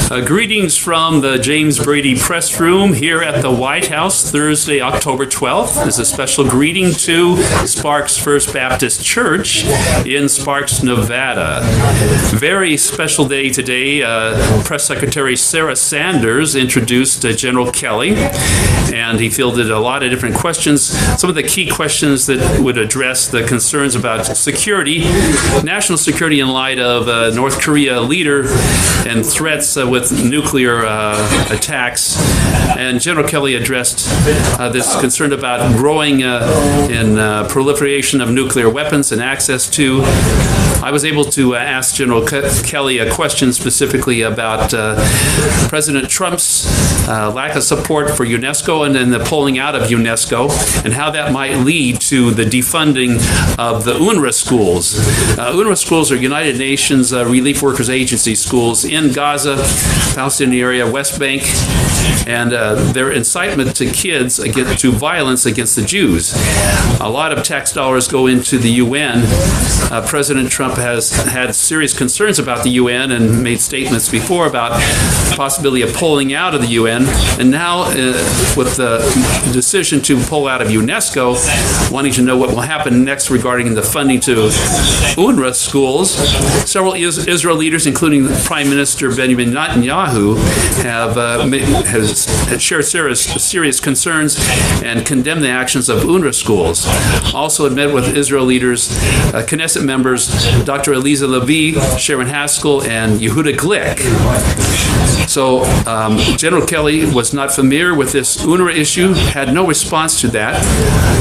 Greetings from the James Brady Press Room here at the White House, Thursday, October 12th. This is a special greeting to Sparks First Baptist Church in Sparks, Nevada. Very special day today. Press Secretary Sarah Sanders introduced General Kelly, and he fielded a lot of different questions. Some of the key questions that would address the concerns about security, national security in light of North Korea leader and threats with nuclear attacks. And General Kelly addressed this concern about growing in proliferation of nuclear weapons and access to. I was able to ask General Kelly a question specifically about President Trump's lack of support for UNESCO and then the pulling out of UNESCO, and how that might lead to the defunding of the UNRWA schools. UNRWA schools are United Nations Relief Workers Agency schools in Gaza, Palestinian area, West Bank, and their incitement to kids to violence against the Jews. A lot of tax dollars go into the UN. President Trump has had serious concerns about the UN and made statements before about the possibility of pulling out of the UN. And now, with the decision to pull out of UNESCO, wanting to know what will happen next regarding the funding to UNRWA schools, several Israel leaders, including Prime Minister Benjamin Netanyahu, has shared serious concerns and condemned the actions of UNRWA schools. Also had met with Israel leaders, Knesset members Dr. Eliza Levy, Sharon Haskell, and Yehuda Glick. So General Kelly was not familiar with this UNRWA issue, had no response to that,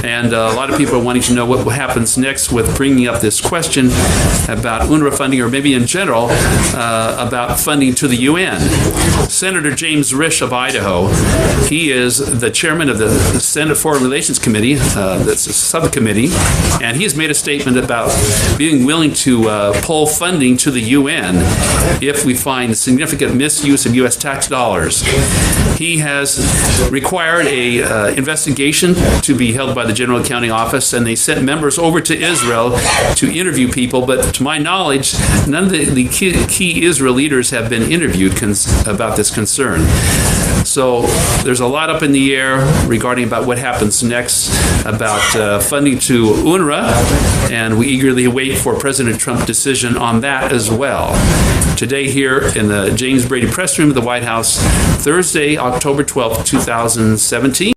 and a lot of people are wanting to know what happens next with bringing up this question about UNRWA funding, or maybe in general about funding to the UN. Senator James Risch of Idaho, he is the chairman of the Senate Foreign Relations Committee, that's a subcommittee, and he has made a statement about being willing to pull funding to the UN if we find significant misuse of U.S. tax dollars. He has required a investigation to be held by the General Accounting Office, and they sent members over to Israel to interview people, but to my knowledge, none of the key Israel leaders have been interviewed about this concern. So there's a lot up in the air regarding about what happens next about funding to UNRWA, and we eagerly wait for President Trump's decision on that as well. Today here in the James Brady Press Room of the White House, Thursday, October 12th, 2017.